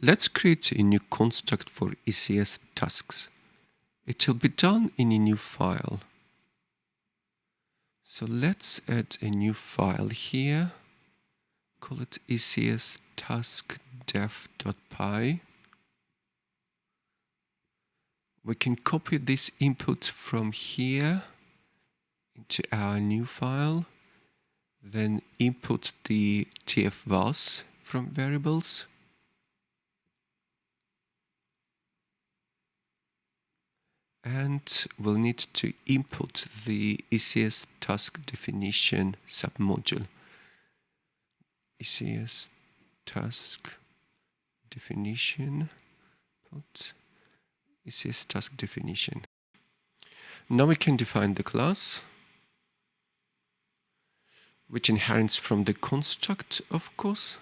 let's create a new construct for ECS tasks. It will be done in a new file. So let's add a new file here. Call it ECS task dev.py. We can copy this input from here into our new file. Then input the tf from variables. And we'll need to input the ECS task definition submodule. ECS task definition, put ECS task definition. Now we can define the class, which inherits from the construct, of course.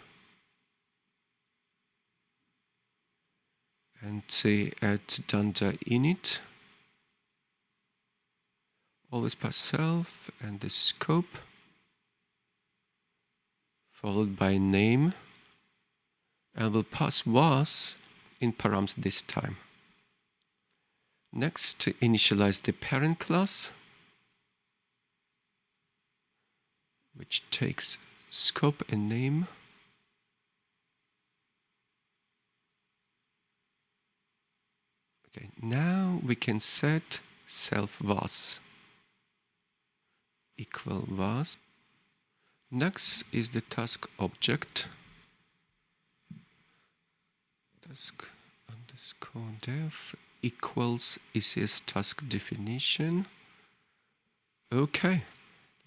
And say add dunder init. Always pass self and the scope, followed by name, and we'll pass was in params this time. Next, to initialize the parent class, which takes scope and name. Okay, now we can set self was equal was. Next is the task object. Task underscore dev equals ECS task definition. Okay,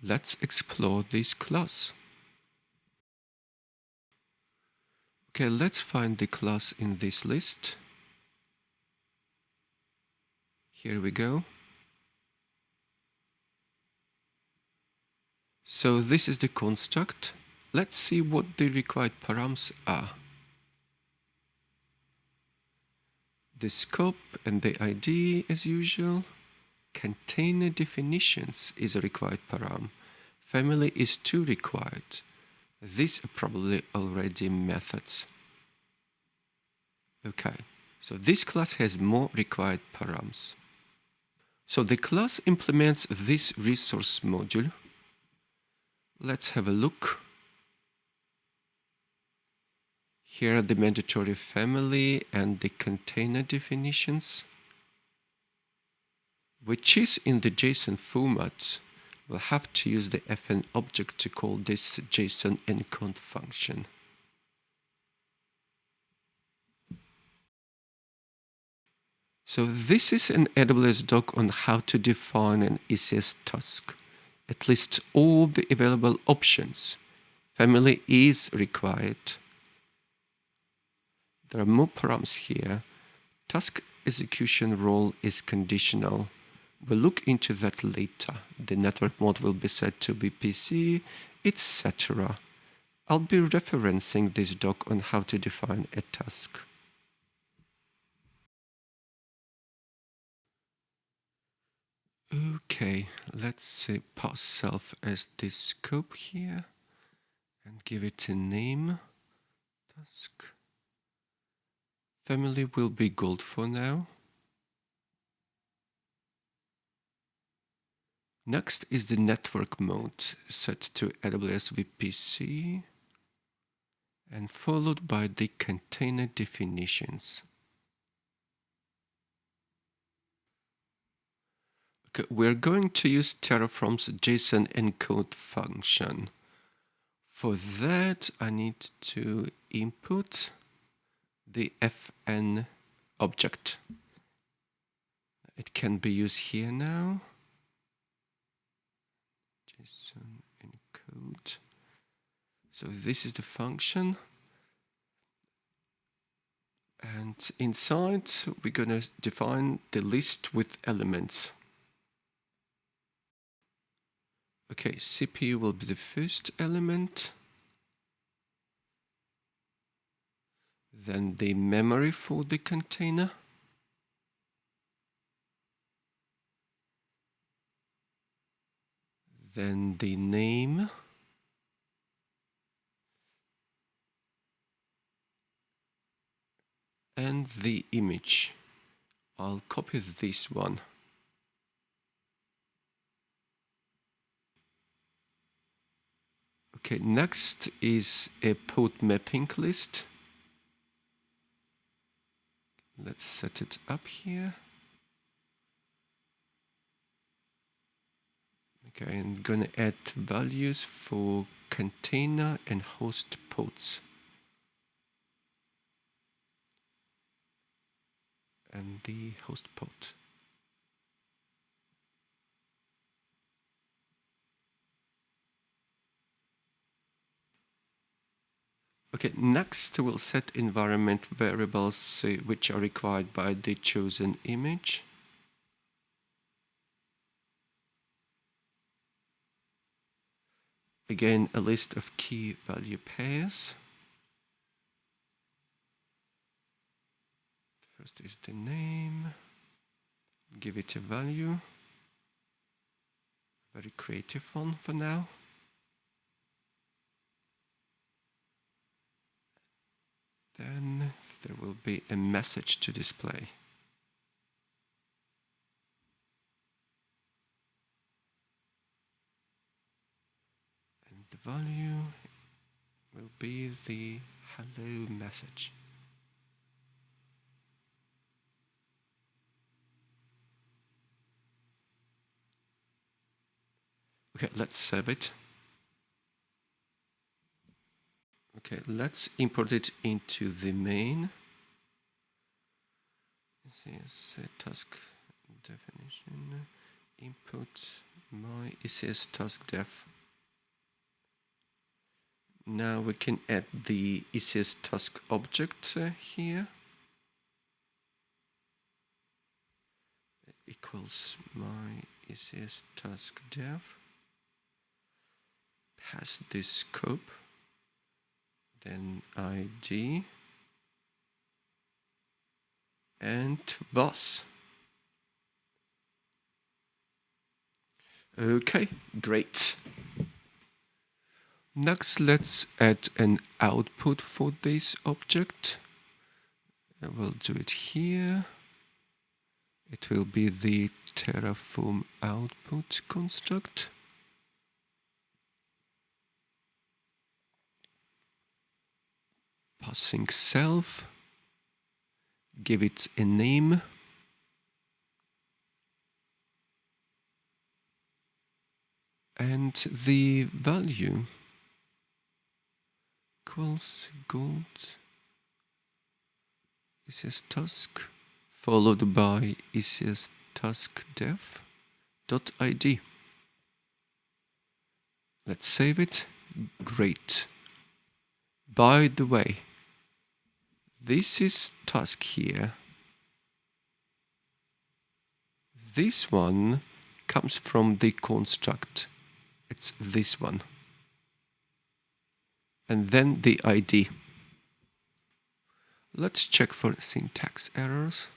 let's explore this class. Okay, let's find the class in this list. Here we go. So this is the construct. Let's see what the required params are. The scope and the ID as usual. Container definitions is a required param. Family is 2 required. These are probably already methods. Okay, so this class has more required params. So the class implements this resource module. Let's have a look. Here are the mandatory family and the container definitions, which is in the JSON format. We'll have to use the fn object to call this JSON encode function. So this is an AWS doc on how to define an ECS task. It lists all the available options. Family is required. There are more params here. Task execution role is conditional. We'll look into that later. The network mode will be set to VPC, etc. I'll be referencing this doc on how to define a task. Okay, let's say pass self as the scope here and give it a name. Task. Family will be gold for now. Next is the network mode set to AWS VPC and followed by the container definitions. Okay, we're going to use Terraform's JSON encode function. For that, I need to input the fn object. It can be used here now. JSON encode. So this is the function. And inside, we're going to define the list with elements. Okay, CPU will be the first element. Then the memory for the container. Then the name. and the image. I'll copy this one. Okay, next is a pod mapping list. Let's set it up here. Okay, I'm gonna add values for container and host pods. And the host pod. Okay, next we'll set environment variables which are required by the chosen image. Again, a list of key value pairs. First is the name. Give it a value. Very creative one for now. Then there will be a message to display. And the value will be the hello message. Okay, let's save it. Okay, let's import it into the main. This is a task definition. Input my ECS task def. Now we can add the ECS task object here. Equals my ECS task def. Pass this scope. Then ID. And boss. Okay, great. Next, let's add an output for this object. I will do it here. It will be the Terraform output construct. Passing self. Give it a name. And the value equals gold ECS task followed by ECS task def.id. Let's save it. Great. By the way, this is task here. This one comes from the construct. It's this one. And then the ID. Let's check for syntax errors.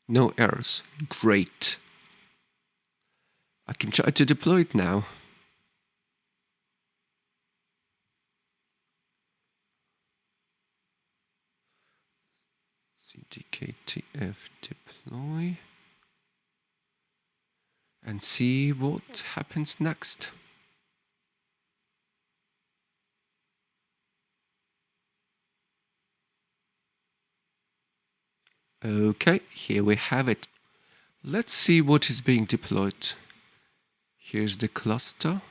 No errors. Great. I can try to deploy it now. cdktf deploy. And see what happens next. Okay, here we have it. Let's see what is being deployed. Here's the cluster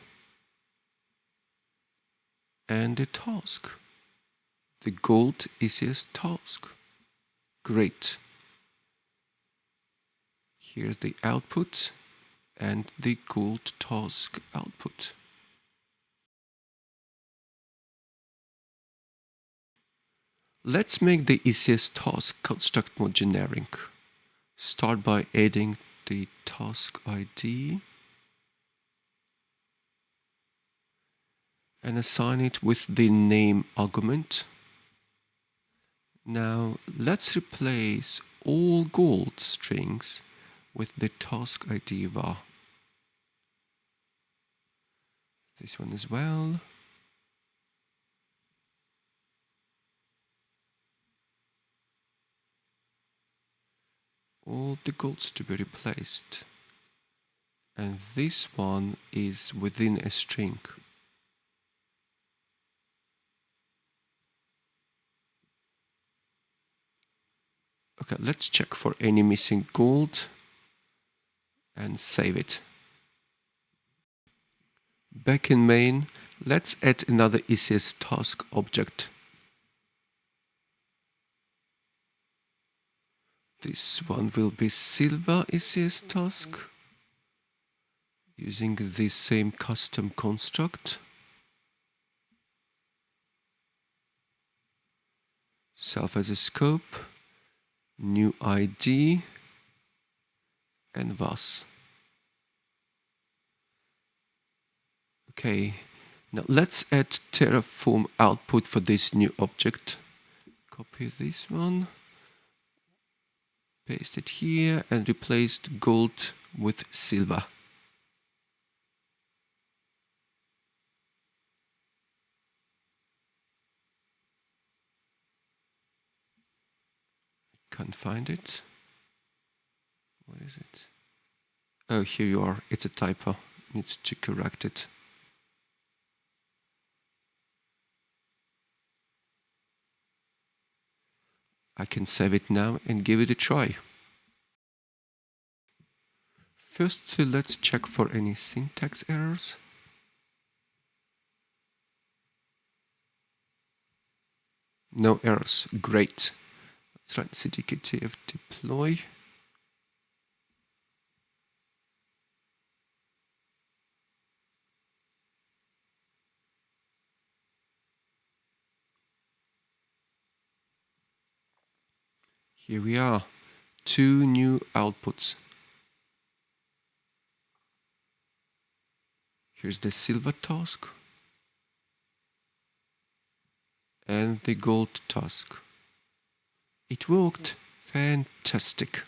and the task. The gold ECS task. Great. Here's the output and the gold task output. Let's make the ECS task construct more generic. Start by adding the task ID and assign it with the name argument. Now let's replace all gold strings with the task ID var. This one as well. want the golds to be replaced. And this one is within a string. Okay, let's check for any missing gold and save it. Back in main, let's add another ECS task object. This one will be silver ECS task, using the same custom construct. Self as a scope, new ID, and VAS. Okay, now let's add Terraform output for this new object. Copy this one, paste it here, and replace gold with silver. Can't find it. What is it? Oh, here you are. It's a typo. Needs to correct it. I can save it now and give it a try. First, let's check for any syntax errors. No errors. Great. Let's run cdktf deploy. Here we are. 2 new outputs. Here's the silver task and the gold task. It worked. Fantastic.